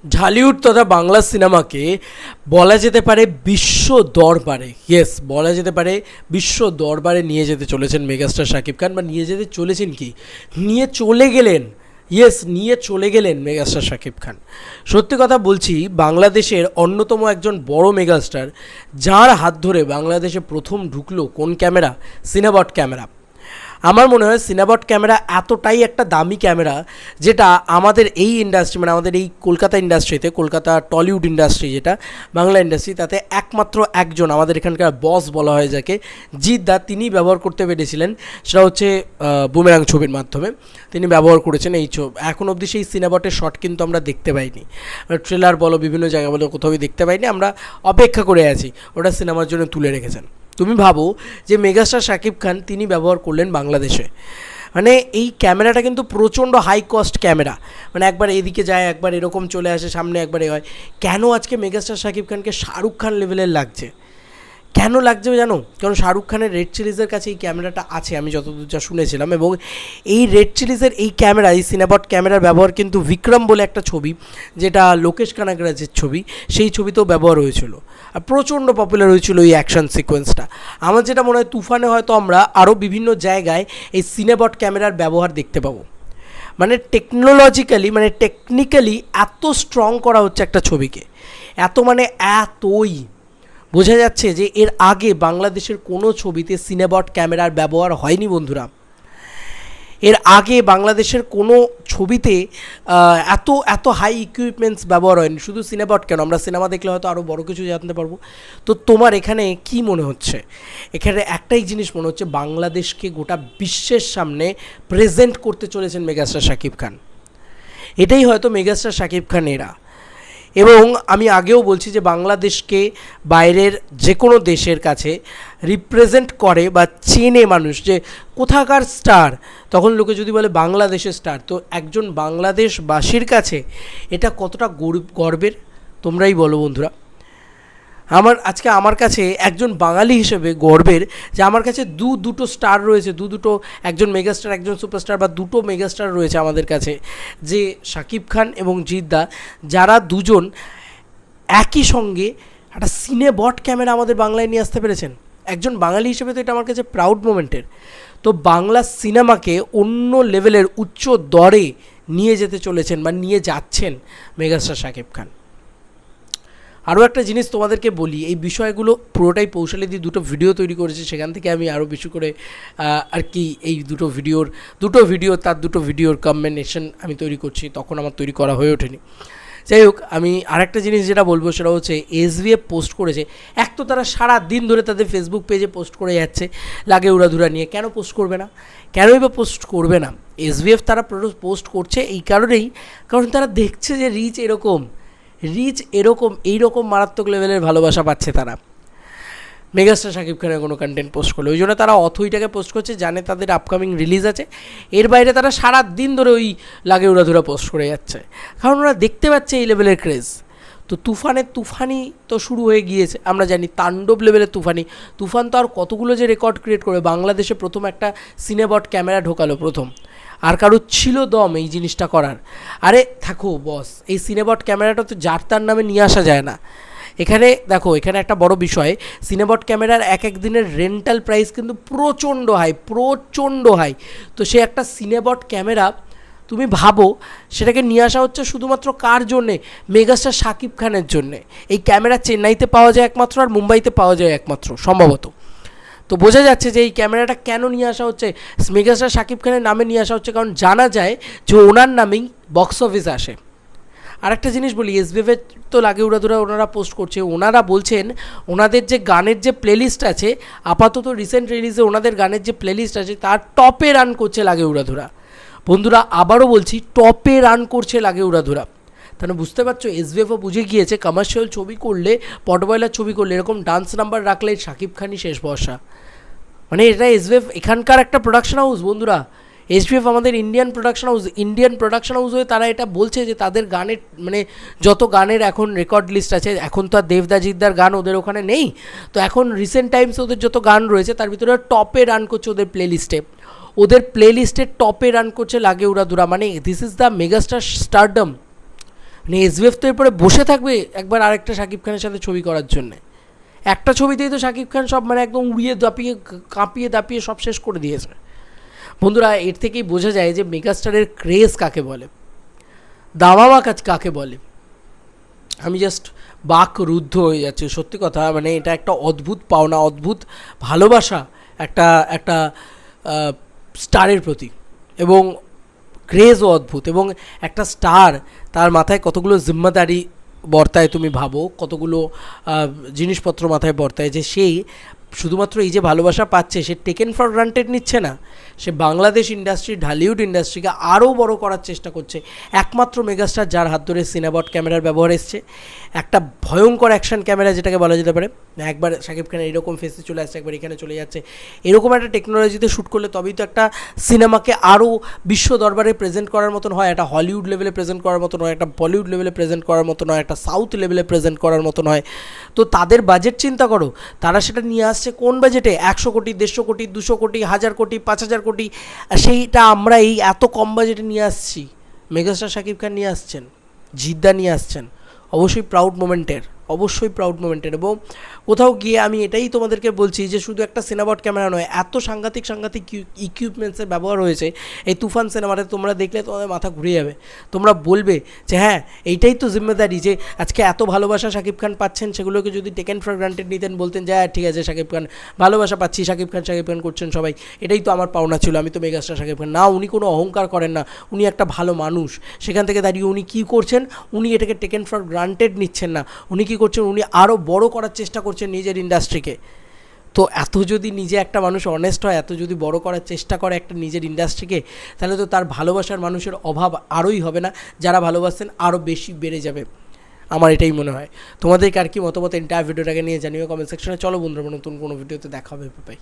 ঢালিউড তথা বাংলা সিনেমাকে বলা যেতে পারে বিশ্ব দরবারে, ইয়েস বলা যেতে পারে বিশ্ব দরবারে নিয়ে যেতে চলেছেন মেগাস্টার শাকিব খান, বা নিয়ে যেতে চলেছেন কি নিয়ে চলে গেলেন, ইয়েস নিয়ে চলে গেলেন মেগাস্টার শাকিব খান। সত্যি কথা বলছি, বাংলাদেশের অন্যতম একজন বড় মেগাস্টার, যার হাত ধরে বাংলাদেশে প্রথম ঢুকলো কোন ক্যামেরা, সিনেবট ক্যামেরা। আমার মনে হয় সিনেবট ক্যামেরা এতটাই একটা দামি ক্যামেরা, যেটা আমাদের এই ইন্ডাস্ট্রি, মানে আমাদের এই কলকাতা ইন্ডাস্ট্রিতে, কলকাতা টলিউড ইন্ডাস্ট্রি যেটা বাংলা ইন্ডাস্ট্রি, তাতে একমাত্র একজন আমাদের এখানকার বস বলা হয় যাকে, জিৎ দা, তিনি ব্যবহার করতে পেরেছিলেন। সেটা হচ্ছে বুমেরাং ছবির মাধ্যমে তিনি ব্যবহার করেছেন এই ছবি। এখন অবধি সেই সিনেবটের শট কিন্তু আমরা দেখতে পাইনি, ট্রেলার বলো বিভিন্ন জায়গা বলো কোথাও দেখতে পাইনি, আমরা অপেক্ষা করে আছি ওটা সিনেমার জন্য তুলে রেখেছেন। তুমি ভাবো যে মেগাস্টার শাকিব খান তিনি ব্যবহার করলেন বাংলাদেশে, মানে এই ক্যামেরাটা কিন্তু প্রচণ্ড হাই কস্ট ক্যামেরা, মানে একবার এদিকে যায় একবার এরকম চলে আসে সামনে, একবার এ হয়। কেন আজকে মেগাস্টার শাকিব খানকে শাহরুখ খান লেভেলের লাগছে? কেন লাগছে জানো? কারণ শাহরুখ খানের রেড চিলিজের কাছে এই ক্যামেরাটা আছে, আমি যতদূর যা শুনেছিলাম। এবং এই রেড চিলিজের এই ক্যামেরা, এই সিনেবট ক্যামেরার ব্যবহার কিন্তু বিক্রম বলে একটা ছবি, যেটা লোকেশ কানাগরাজের ছবি, সেই ছবিতেও ব্যবহার হয়েছিল, আর প্রচণ্ড পপুলার হয়েছিল এই অ্যাকশন সিকোয়েন্সটা। আমার যেটা মনে হয় তুফানে হয়তো আমরা আরও বিভিন্ন জায়গায় এই সিনেবট ক্যামেরার ব্যবহার দেখতে পাবো। মানে টেকনোলজিক্যালি, মানে টেকনিক্যালি এত স্ট্রং করা হচ্ছে একটা ছবিকে, মানে এতই বোঝা যাচ্ছে যে এর আগে বাংলাদেশের কোনো ছবিতে সিনেবট ক্যামেরার ব্যবহার হয়নি বন্ধুরা। এর আগে বাংলাদেশের কোনো ছবিতে এত হাই ইকুইপমেন্টস ব্যবহার হয়নি। শুধু সিনেবট কেন, আমরা সিনেমা দেখলে হয়তো আরও বড় কিছু জানতে পারবো। তো তোমার এখানে কি মনে হচ্ছে? এখানে একটাই জিনিস মনে হচ্ছে, বাংলাদেশকে গোটা বিশ্বের সামনে প্রেজেন্ট করতে চলেছেন মেগাস্টার শাকিব খান। এটাই হয়তো মেগাস্টার শাকিব খান এরা। এবং আমি আগেও বলছি যে বাংলাদেশকে বাইরের যে কোনো দেশের কাছে রিপ্রেজেন্ট করে বা চেনে মানুষ, যে কোথাকার স্টার, তখন লোকে যদি বলে বাংলাদেশের স্টার, তো একজন বাংলাদেশবাসীর কাছে এটা কতটা গর্বের তোমরাই বলো বন্ধুরা। আজকে আমার কাছে একজন বাঙালি হিসেবে গর্বের যে আমার কাছে দুটো স্টার রয়েছে, দুটো, একজন মেগাস্টার একজন সুপারস্টার, বা দুটো মেগাস্টার রয়েছে আমাদের কাছে, যে শাকিব খান এবং জিৎ দা, যারা দুজন একই সঙ্গে একটা সিনেবট ক্যামেরা আমাদের বাংলায় নিয়ে আসতে পেরেছেন। একজন বাঙালি হিসেবে তো এটা আমার কাছে প্রাউড মোমেন্টের। তো বাংলা সিনেমাকে অন্য লেভেলের উচ্চ দরে নিয়ে যেতে চলেছেন বা নিয়ে যাচ্ছেন মেগাস্টার শাকিব খান। আরও একটা জিনিস তোমাদেরকে বলি, এই বিষয়গুলো পুরোটাই পৌশালিদি দুটো ভিডিও তৈরি করেছে, সেখান থেকে আমি আরও বেশি করে আর কি এই দুটো ভিডিওর কম্বিনেশন আমি তৈরি করছি, তখন আমার তৈরি করা হয়ে ওঠেনি। যাই হোক, আমি আরেকটা জিনিস যেটা বলবো সেটা হচ্ছে এসভিএফ পোস্ট করেছে। এক তো তারা সারা দিন ধরে তাদের ফেসবুক পেজে পোস্ট করে যাচ্ছে লাগে উড়াধুরা নিয়ে, কেন পোস্ট করবে না? কেনই বা পোস্ট করবে না? এসভিএফ তারা পোস্ট করছে এই কারণেই, কারণ তারা দেখছে যে এইরকম মারাত্মক লেভেলের ভালোবাসা পাচ্ছে তারা মেগাস্টার শাকিব খানের কোনো কন্টেন্ট পোস্ট করলে। ওই জন্য তারা অথইটাকে পোস্ট করছে, জানে তাদের আপকামিং রিলিজ আছে। এর বাইরে তারা সারা দিন ধরে ওই লাগে উড়াধুরা পোস্ট করে যাচ্ছে, কারণ ওরা দেখতে পাচ্ছে এই লেভেলের ক্রেজ। তো তুফানি তো শুরু হয়ে গিয়েছে, আমরা জানি তাণ্ডব লেভেলের তুফান তো আর কতগুলো যে রেকর্ড ক্রিয়েট করবে। বাংলাদেশে প্রথম একটা সিনেবট ক্যামেরা ঢোকালো প্রথম, আর কারো ছিল দম এই জিনিসটা করার। আরে থাকো বস, এই সিনেবট ক্যামেরাটা তো যার তার নামে নিয়ে আসা যায় না। এখানে দেখো, এখানে একটা বড় বিষয়, সিনেবট ক্যামেরার এক দিনের রেন্টাল প্রাইস কিন্তু প্রচণ্ড হাই। তো সে একটা সিনেবট ক্যামেরা তুমি ভাবো, সেটাকে নিয়ে আসা হচ্ছে শুধুমাত্র কার জন্যে? মেগাস্টার শাকিব খানের জন্যে। এই ক্যামেরা চেন্নাইতে পাওয়া যায় একমাত্র, আর মুম্বাইতে পাওয়া যায় একমাত্র সম্ভবত। তো বোঝা যাচ্ছে যে এই ক্যামেরাটা কেন নিয়ে আসা হচ্ছে, মেগাস্টার শাকিব খানের নামে নিয়ে আসা হচ্ছে, কারণ জানা যায় যে ওনার নামেই বক্স অফিস আসে। আরেকটা জিনিস বলি, এসবিএফের তো লাগে উড়াধুরা ওনারা পোস্ট করছে, ওনারা বলছেন ওনাদের যে গানের যে প্লেলিস্ট আছে, আপাতত রিসেন্ট রিলিজে ওনাদের গানের যে প্লেলিস্ট আছে তার টপে রান করছে লাগে উড়াধুরা। বন্ধুরা আবারও বলছি, টপে রান করছে লাগে উড়াধুরা। তাহলে বুঝতে পারছো, এসবিএফও বুঝে গিয়েছে কমার্শিয়াল ছবি করলে, পটবয়লার ছবি করলে, এরকম ডান্স নাম্বার রাখলে শাকিব খানই শেষ ভরসা। মানে এটা এসবিএফ এখানকার একটা প্রোডাকশন হাউস বন্ধুরা। এসবিএফ আমাদের ইন্ডিয়ান প্রোডাকশন হাউস হয়ে তারা এটা বলছে যে তাদের গানের, মানে যত গানের এখন রেকর্ড লিস্ট আছে, এখন তো আর দেবদা জিদ্দার গান ওদের ওখানে নেই, তো এখন রিসেন্ট টাইমসে ওদের যত গান রয়েছে তার ভিতরে টপে রান করছে ওদের প্লেলিস্টে টপে রান করছে লাগে উড়াধুরা। মানে this is the megastar stardom. মানে এসবিএফ তো এরপরে বসে থাকবে একবার আরেকটা শাকিব খানের সাথে ছবি করার জন্যে। একটা ছবিতেই তো শাকিব খান সব মানে একদম উড়িয়ে দাপিয়ে কাঁপিয়ে দাপিয়ে সব শেষ করে দিয়েছে। বন্ধুরা, এর থেকেই বোঝা যায় যে মেগাস্টারের ক্রেজ কাকে বলে, দামামা কাজ কাকে বলে। আমি জাস্ট বাক রুদ্ধ হয়ে যাচ্ছে, সত্যি কথা। মানে এটা একটা অদ্ভুত পাওনা, অদ্ভুত ভালোবাসা একটা একটা স্টারের প্রতি, এবং ক্রেজও অদ্ভুত। এবং একটা স্টার, তার মাথায় কতগুলো জিম্মাদারি বর্তায়, তুমি ভাবো কতগুলো জিনিসপত্র মাথায় বর্তায়, যে সেই শুধুমাত্র এই যে ভালোবাসা পাচ্ছে, সে টেকেন ফর গ্রান্টেড নিচ্ছে না। সে বাংলাদেশ ইন্ডাস্ট্রি, ঢালিউড ইন্ডাস্ট্রিকে আরও বড় করার চেষ্টা করছে। একমাত্র মেগাস্টার যার হাত ধরে সিনেবট ক্যামেরার ব্যবহার এসছে, একটা ভয়ঙ্কর অ্যাকশন ক্যামেরা যেটাকে বলা যেতে পারে। একবার শাকিব খান এরকম ফেসে চলে আসছে, একবার এখানে চলে যাচ্ছে, এরকম একটা টেকনোলজিতে শ্যুট করলে তবেই তো একটা সিনেমাকে আরও বিশ্ব দরবারে প্রেজেন্ট করার মতন হয়, একটা হলিউড লেভেলে প্রেজেন্ট করার মতন হয়, একটা বলিউড লেভেলে প্রেজেন্ট করার মতন হয়, একটা সাউথ লেভেলে প্রেজেন্ট করার মতন হয়। তো তাদের বাজেট চিন্তা করো, তারা সেটা নিয়ে আসছে কোন বাজেটে, 100 কোটি, 150 কোটি, 200 কোটি, 1000 কোটি, 5000 কোটি। সেইটা আমরা এই এত কম বাজেটে নিয়ে আসছি। মেগাস্টার শাকিব খান নিয়ে আসছেন, জিদ্দা নিয়ে আসছেন, অবশ্যই প্রাউড মোমেন্টের, অবশ্যই প্রাউড মোমেন্টের। এবং কোথাও গিয়ে আমি এটাই তোমাদেরকে বলছি যে শুধু একটা সিনেবট ক্যামেরা নয়, এত সাংঘাতিক সাংঘাতিক ইকুইপমেন্টসের ব্যবহার হয়েছে এই তুফান সিনেমাতে। তোমরা দেখলে তোমাদের মাথা ঘুরে যাবে, তোমরা বলবে যে হ্যাঁ, এইটাই তো জিম্মেদারি, যে আজকে এত ভালোবাসা শাকিব খান পাচ্ছেন, সেগুলোকে যদি টেকেন ফর গ্রান্টেড নিতেন, বলতেন যে হ্যাঁ ঠিক আছে শাকিব খান ভালোবাসা পাচ্ছি, শাকিব খান করছেন সবাই, এটাই তো আমার পাওনা ছিল, আমি তো মেগাস্টার শাকিব খান। না, উনি কোনো অহংকার করেন না, উনি একটা ভালো মানুষ। সেখান থেকে দাঁড়িয়ে উনি কী করছেন, উনি এটাকে টেকেন ফর গ্রান্টেড নিচ্ছেন না, উনি কী করছেন, উনি আরও বড় করার চেষ্টা করছেন নিজের ইন্ডাস্ট্রিকে। তো এত যদি নিজে একটা মানুষ অনেস্ট হয়, এত যদি বড় করার চেষ্টা করে একটা নিজের ইন্ডাস্ট্রিকে, তাহলে তো তার ভালোবাসার মানুষের অভাব আরোই হবে না, যারা ভালোবাসেন আরও বেশি বেড়ে যাবে। আমার এটাই মনে হয়। তোমাদেরকে আর কি মতামত এন্টায়ার ভিডিওটাকে নিয়ে জানিও কমেন্ট সেকশনে। চলো বন্ধুরা, নতুন কোনো ভিডিওতে দেখা হবে, বাই।